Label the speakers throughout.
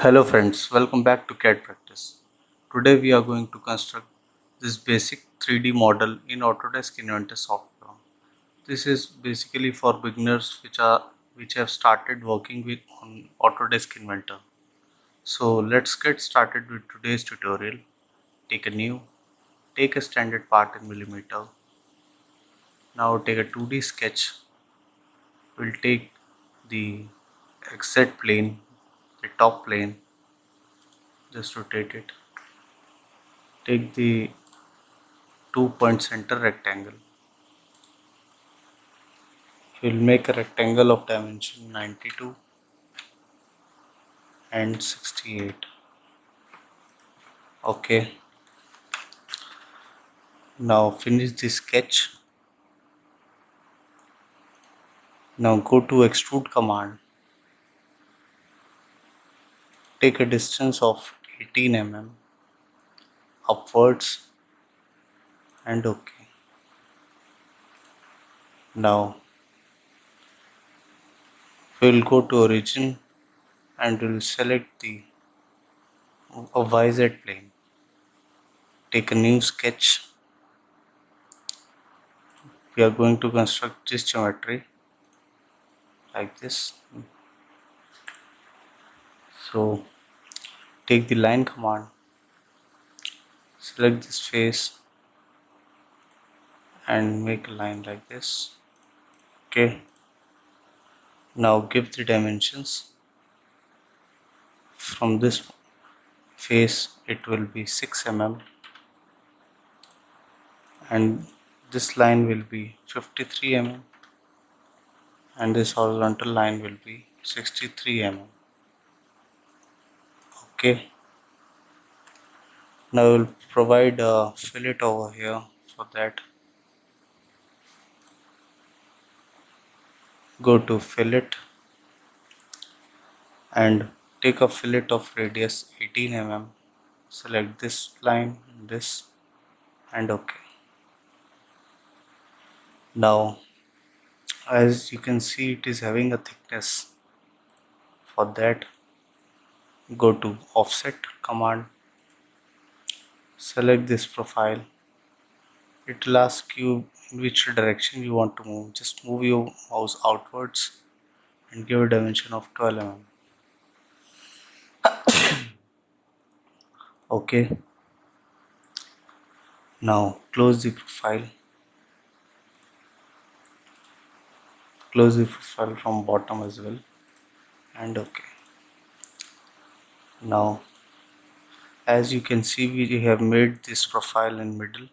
Speaker 1: Hello friends, welcome back to CAD practice. Today we are going to construct this basic 3D model in Autodesk Inventor software. This is basically for beginners which have started working with on Autodesk Inventor. So let's get started with today's tutorial. Take a standard part in millimeter. Now take a 2D sketch. We'll take the XZ plane, the top plane, just rotate it. Take the 2-point center rectangle. We'll make a rectangle of dimension 92 and 68. Okay. Now finish the sketch. Now go to extrude command. Take a distance of 18 mm upwards and OK. Now we'll go to origin and we'll select the YZ plane. Take a new sketch. We are going to construct this geometry like this. So take the line command, select this face and make a line like this. Okay. Now give the dimensions. From this face it will be 6 mm and this line will be 53 mm and this horizontal line will be 63 mm. Okay. Now we'll provide a fillet over here. For that, go to fillet and take a fillet of radius 18 mm. Select this line, this, and OK. Now as you can see, it is having a thickness. For that, go to offset command, select this profile. It will ask you in which direction you want to move. Just move your mouse outwards and give a dimension of 12 mm. Okay. Now close the profile. Close the profile from bottom as well and OK. Now as you can see, we have made this profile in middle.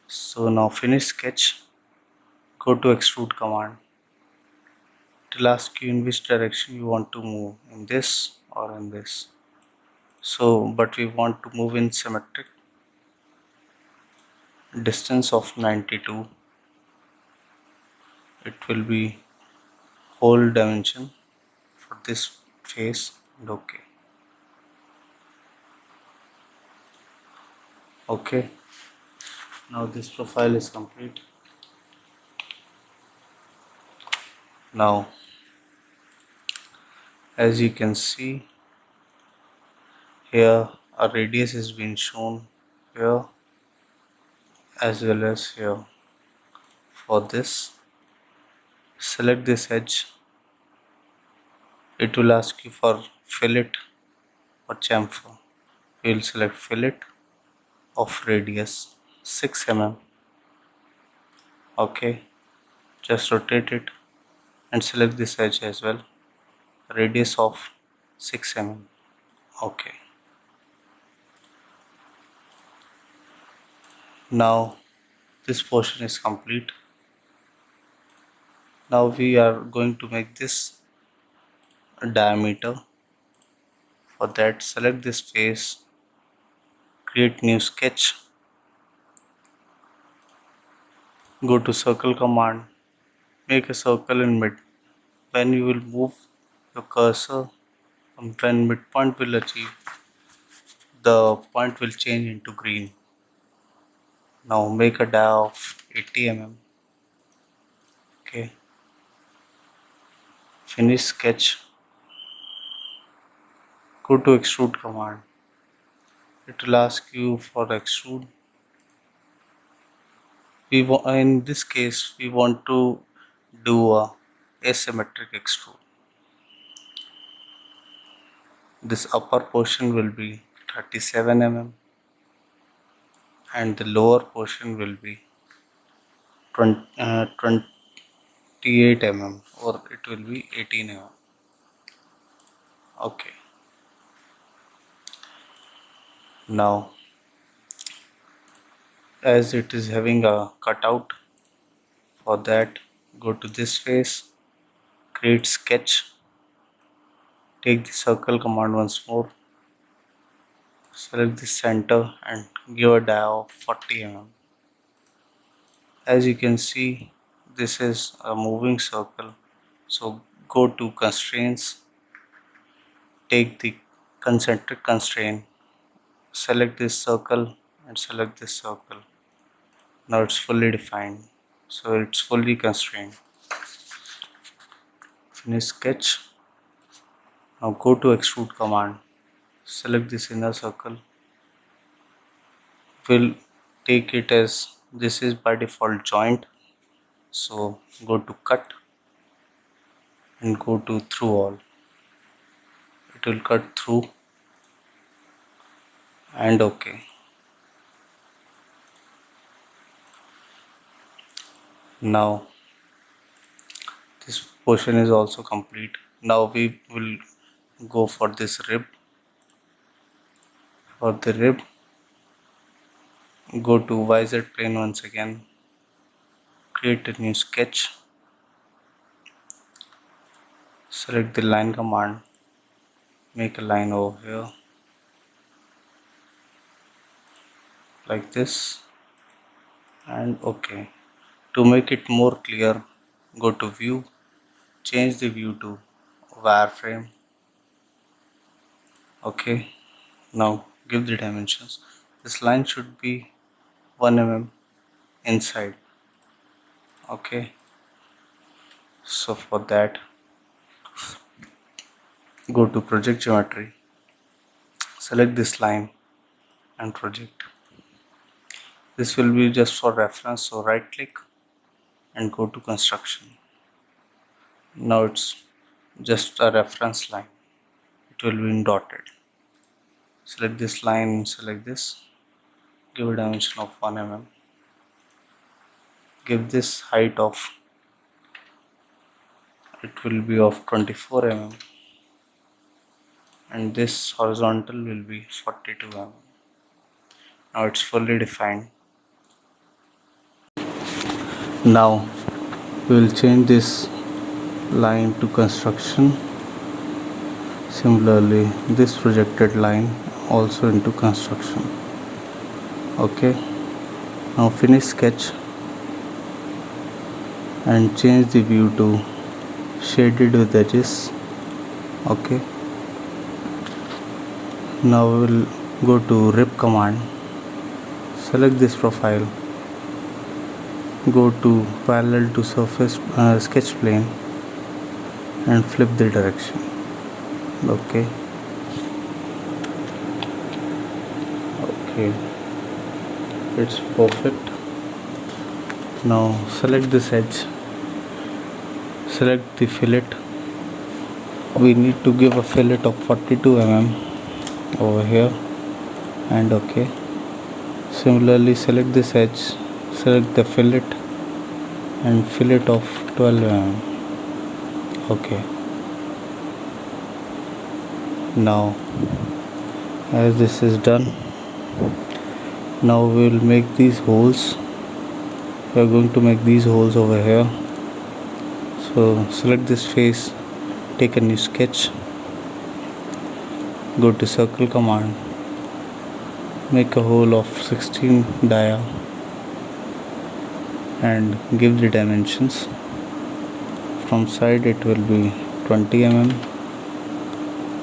Speaker 1: So now finish sketch, go to extrude command. It will ask you in which direction you want to move, in this or in this. So but we want to move in symmetric. Distance of 92. It will be whole dimension for this face and OK. Okay. Now this profile is complete. Now as you can see, here a radius has been shown here as well as here. For this, select this edge. It will ask you for fillet or chamfer. We will select fillet of radius 6 mm. Okay, just rotate it and select this edge as well, radius of 6 mm. Okay. Now this portion is complete. Now we are going to make this a diameter. For that, select this face, create new sketch, go to circle command, make a circle in mid. When you will move your cursor, when midpoint will achieve, the point will change into green. Now make a dia of 80 mm. Okay. Finish sketch. go to extrude command. It will ask you for extrude. In this case we want to do a asymmetric extrude. This upper portion will be 37 mm and the lower portion will be 28 mm, or it will be 18 mm. Okay, now as it is having a cutout, for that go to this face, create sketch, take the circle command once more, select the center and give a dia of 40 mm. As you can see, this is a moving circle, so go to constraints, take the concentric constraint, select this circle and select this circle. Now it's fully defined, so it's fully constrained. Finish sketch. Now go to extrude command, select this inner circle, we'll take it as this is by default joint, so go to cut and go to through all. It will cut through and OK. Now this portion is also complete. Now we will go for this rib. For the rib, go to YZ plane once again, create a new sketch, select the line command, make a line over here like this and OK. To make it more clear, go to view, change the view to wireframe. OK, now give the dimensions. This line should be 1 mm inside. OK, so for that go to project geometry, select this line and project. This will be just for reference, so right click and go to construction. Now it's just a reference line, it will be in dotted. Select this line, select this, give a dimension of 1 mm, give this height of, it will be of 24 mm, and this horizontal will be 42 mm. Now it's fully defined. Now we will change this line to construction. Similarly, this projected line also into construction. OK, now finish sketch and change the view to shaded with edges. OK, now we will go to rib command, select this profile, go to parallel to surface sketch plane and flip the direction. OK, it's perfect. Now select this edge, select the fillet. We need to give a fillet of 42 mm over here and OK. Similarly, select this edge, select the fillet and fillet of 12 mm. OK. Now as this is done, now we will make these holes. We are going to make these holes over here. So select this face, take a new sketch, go to circle command, make a hole of 16 dia and give the dimensions. From side it will be 20 mm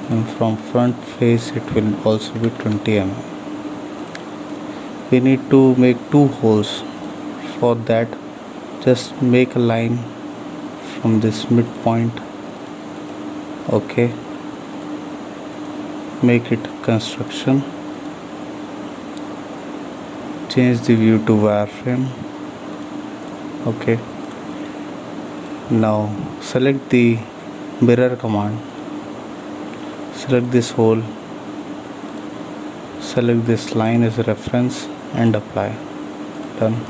Speaker 1: and from front face it will also be 20 mm. We need to make two holes. For that, just make a line from this midpoint. OK, make it construction, change the view to wireframe. Okay, now select the mirror command, select this hole, select this line as a reference and apply. Done.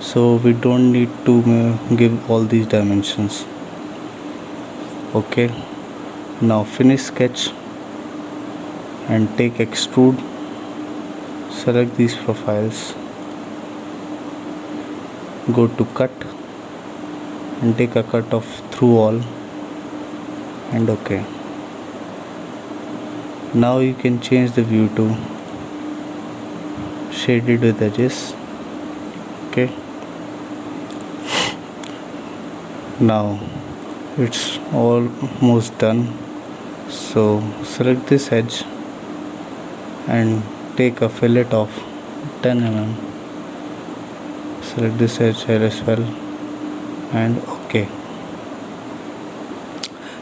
Speaker 1: So we don't need to give all these dimensions. Okay, now finish sketch and take extrude, select these profiles, go to cut and take a cut of through all and OK. Now you can change the view to shaded with edges. Okay, now it's almost done. So select this edge and take a fillet of 10 mm. Select this edge here as well and OK.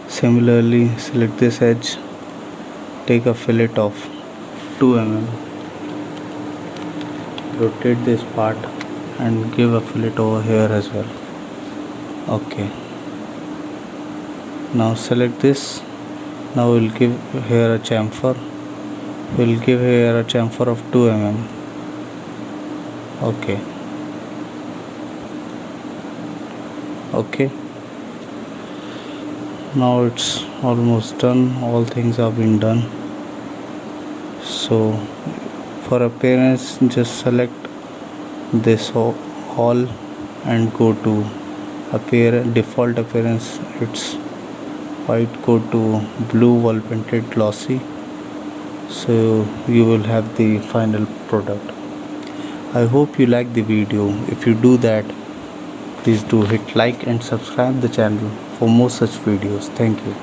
Speaker 1: Similarly, select this edge, take a fillet of 2 mm, rotate this part and give a fillet over here as well. OK. Now select this. Now we'll give here a chamfer. We'll give here a chamfer of 2 mm. OK. Okay. Now it's almost done. All things have been done. So for appearance, just select this all and go to default appearance. It's white, go to blue Weldment glossy, so you will have the final product. I hope you like the video. If you do that, please do hit like and subscribe the channel for more such videos. Thank you.